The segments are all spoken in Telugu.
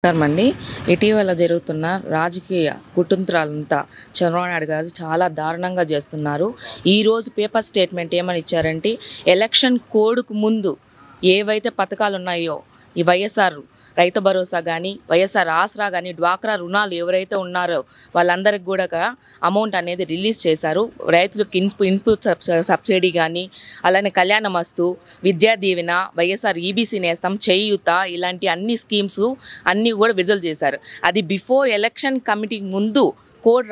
అండి ఇటీవల జరుగుతున్న రాజకీయ కుటుంత్రాలంతా చంద్రబాబు నాయుడు గారు చాలా దారుణంగా చేస్తున్నారు. ఈరోజు పేపర్ స్టేట్మెంట్ ఏమని ఇచ్చారంటే ఎలక్షన్ కోడ్కు ముందు ఏవైతే పథకాలు ఉన్నాయో ఈ వైఎస్ఆర్ రైతు భరోసా కానీ వైఎస్ఆర్ ఆసరా కానీ డ్వాక్రా రుణాలు ఎవరైతే ఉన్నారో వాళ్ళందరికి కూడా అమౌంట్ అనేది రిలీజ్ చేశారు. రైతులకు ఇన్పుట్ సబ్సిడీ కానీ అలానే కళ్యాణమస్తు, విద్యా దీవెన, వైఎస్ఆర్ ఈబీసీ నేస్తం, చేయూత ఇలాంటి అన్ని స్కీమ్స్ అన్నీ కూడా విడుదల చేశారు. అది బిఫోర్ ఎలక్షన్ కమిటీ ముందు కోడ్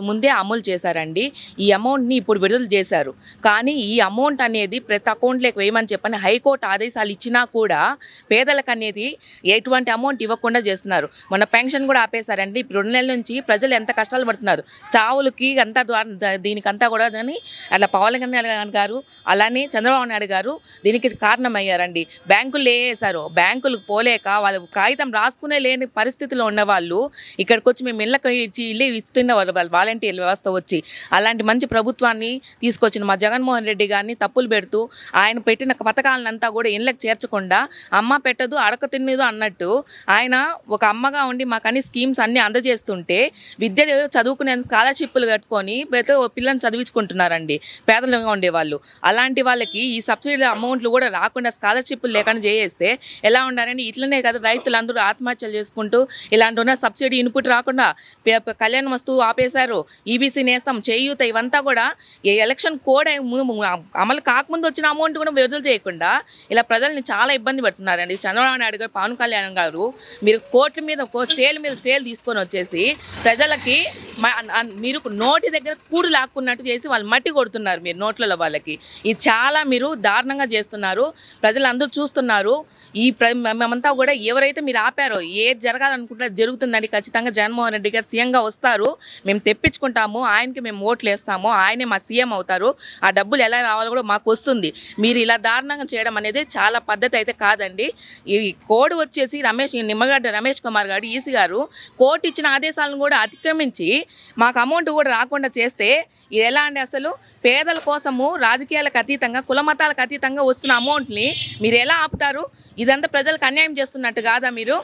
ముందే అమలు చేశారండి. ఈ అమౌంట్ని ఇప్పుడు విడుదల చేశారు. కానీ ఈ అమౌంట్ అనేది ప్రతి అకౌంట్లోకి వేయమని చెప్పని హైకోర్టు ఆదేశాలు ఇచ్చినా కూడా పేదలకు అనేది ఎటువంటి అమౌంట్ ఇవ్వకుండా చేస్తున్నారు. మన పెన్షన్ కూడా ఆపేశారండి. 2 నెలల నుంచి ప్రజలు ఎంత కష్టాలు పడుతున్నారు. చావులకి అంతా దీనికంతా కూడా అని అలా పవన్ కళ్యాణ్ గారు అలానే చంద్రబాబు నాయుడు గారు దీనికి కారణమయ్యారండి. బ్యాంకులు వేసారు. బ్యాంకులకు పోలేక వాళ్ళు కాగితం రాసుకునే లేని పరిస్థితిలో ఉన్న వాళ్ళు ఇక్కడికి వచ్చి మేము ఇల్లు ఇస్తున్న వాలంటీర్ వ్యవస్థ వచ్చి అలాంటి మంచి ప్రభుత్వాన్ని తీసుకొచ్చిన మా జగన్మోహన్ రెడ్డి గారిని తప్పులు పెడుతూ ఆయన పెట్టిన పథకాలనంతా కూడా ఇళ్ళకి చేర్చకుండా అమ్మ పెట్టదు అడక తిన్నదు అన్నట్టు ఆయన ఒక అమ్మగా ఉండి మాకు అన్ని స్కీమ్స్ అన్ని అందజేస్తుంటే విద్య చదువుకునే స్కాలర్షిప్లు కట్టుకొని పిల్లల్ని చదివించుకుంటున్నారండి పేదలుగా ఉండేవాళ్ళు. అలాంటి వాళ్ళకి ఈ సబ్సిడీ అమౌంట్లు కూడా రాకుండా స్కాలర్షిప్లు లేకుండా చేస్తే ఎలా ఉండాలని ఇట్లనే కదా రైతులందరూ ఆత్మహత్యలు చేసుకుంటూ ఇలాంటి ఉన్న సబ్సిడీ ఇన్పుట్ రాకుండా కళ్యాణ వస్తు ఆపేశారు. ఈబీసీ నేస్తం, చేయూత ఇవంతా కూడా ఈ ఎలక్షన్ కోడ్ అమలు కాకముందు వచ్చిన అమౌంట్ కూడా విడుదల చేయకుండా ఇలా ప్రజల్ని చాలా ఇబ్బంది పెడుతున్నారండి. చంద్రబాబు నాయుడు గారు, పవన్ కళ్యాణ్ గారు మీరు కోర్టు మీద స్టేలు తీసుకొని వచ్చేసి ప్రజలకి మీరు నోటి దగ్గర కూడు లాక్కున్నట్టు చేసి వాళ్ళు మట్టి కొడుతున్నారు మీరు నోట్లలో వాళ్ళకి. ఇది చాలా మీరు దారుణంగా చేస్తున్నారు. ప్రజలందరూ చూస్తున్నారు. మేమంతా కూడా ఎవరైతే మీరు ఆపారో ఏది జరగాలనుకుంటే జరుగుతుందని ఖచ్చితంగా జగన్మోహన్ రెడ్డి గారు సీఎంగా వస్తారు. మేము తెప్పించుకుంటాము. ఆయనకి మేము ఓట్లు వేస్తాము. ఆయనే మా సీఎం అవుతారు. ఆ డబ్బులు ఎలా రావాలో కూడా మాకు వస్తుంది. మీరు ఇలా దారుణంగా చేయడం అనేది చాలా పద్ధతి అయితే కాదండి. ఈ కోడ్ వచ్చేసి నిమ్మగడ్డ రమేష్ కుమార్ గారు ఈసీ గారు కోర్టు ఇచ్చిన ఆదేశాలను కూడా అతిక్రమించి మాకు అమౌంట్ కూడా రాకుండా చేస్తే ఇది ఎలా అండి? అసలు పేదల కోసము రాజకీయాలకు అతీతంగా కులమతాలకు అతీతంగా వస్తున్న అమౌంట్ని మీరు ఎలా ఆపుతారు? ఇదంతా ప్రజలకు అన్యాయం చేస్తున్నట్టు కాదా? మీరు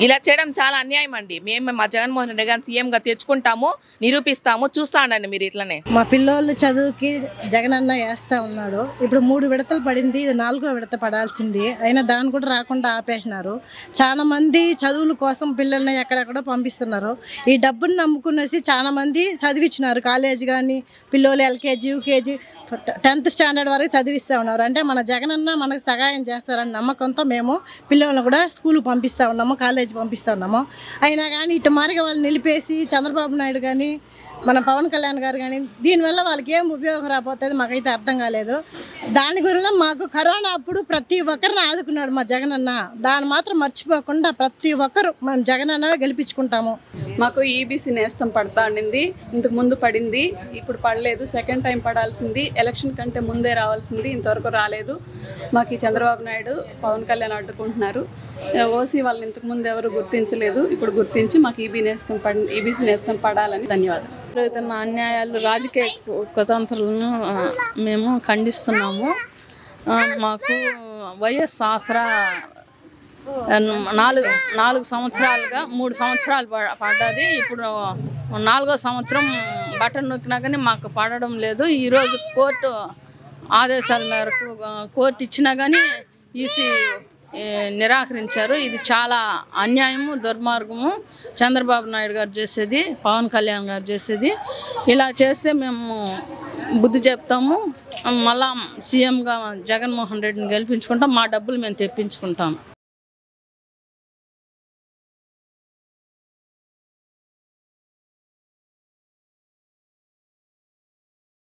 ఇలా చేయడం చాలా అన్యాయం అండి. మేము మా జగన్మోహన్ రెడ్డి గారిని సీఎంగా తెచ్చుకుంటాము, నిరూపిస్తాము. చూస్తా ఉండండి మీరు ఇట్లనే. మా పిల్లోళ్ళు చదువుకి జగనన్న వేస్తా ఉన్నాడు. ఇప్పుడు 3 విడతలు పడింది, ఇది 4వ విడత పడాల్సింది. అయినా దాన్ని కూడా రాకుండా ఆపేసినారు. చాలా మంది చదువుల కోసం పిల్లల్ని ఎక్కడెక్కడో పంపిస్తున్నారు. ఈ డబ్బుని నమ్ముకునేసి చాలా మంది చదివించినారు. కాలేజ్ కానీ పిల్లోళ్ళు ఎల్కేజీ, యూకేజీ, 10th స్టాండర్డ్ వరకు చదివిస్తూ ఉన్నారు. అంటే మన జగనన్న మనకు సహాయం చేస్తారని నమ్మకంతో మేము పిల్లలను కూడా స్కూల్కి పంపిస్తూ ఉన్నాము, కాలేజీ పంపిస్తూ ఉన్నాము. అయినా కానీ ఇటు మారిగా వాళ్ళు నిలిపేసి చంద్రబాబు నాయుడు కానీ మన పవన్ కళ్యాణ్ గారు కానీ దీనివల్ల వాళ్ళకి ఏం ఉపయోగం రాబోతుంది మాకైతే అర్థం కాలేదు. దాని గురించి మాకు కరోనా అప్పుడు ప్రతి ఒక్కరిని ఆదుకున్నాడు మా జగనన్న. దాన్ని మాత్రం మర్చిపోకుండా ప్రతి ఒక్కరు మేము జగనన్న గెలిపించుకుంటాము. మాకు ఈబీసీ నేస్తం పడతా ఉండింది. ఇంతకు ముందు పడింది, ఇప్పుడు పడలేదు. Second time పడాల్సింది. ఎలక్షన్ కంటే ముందే రావాల్సింది, ఇంతవరకు రాలేదు. మాకు ఈ చంద్రబాబు నాయుడు, పవన్ కళ్యాణ్ అడ్డుకుంటున్నారు. ఓసీ వాళ్ళు ఇంతకు ముందు ఎవరు గుర్తించలేదు. ఇప్పుడు గుర్తించి మాకు ఈబీసీ నేస్తం పడాలని ధన్యవాదాలు. జరుగుతున్న అన్యాయాలు, రాజకీయ కుతంత్రాలను మేము ఖండిస్తున్నాము. మాకు వైఎస్ ఆసరా 4 సంవత్సరాలుగా 3 సంవత్సరాలు పడ్డది. ఇప్పుడు 4వ సంవత్సరం బటన్ నొక్కినా కానీ మాకు పడడం లేదు. ఈరోజు కోర్టు ఆదేశాల మేరకు కోర్టు ఇచ్చినా కానీ ఈసీ నిరాకరించారు. ఇది చాలా అన్యాయము, దుర్మార్గము. చంద్రబాబు నాయుడు గారు చేసేది, పవన్ కళ్యాణ్ గారు చేసేది. ఇలా చేస్తే మేము బుద్ధి చెప్తాము. మళ్ళా సీఎంగా జగన్మోహన్ రెడ్డిని గెలిపించుకుంటాం. మా డబ్బులు మేము తెప్పించుకుంటాం.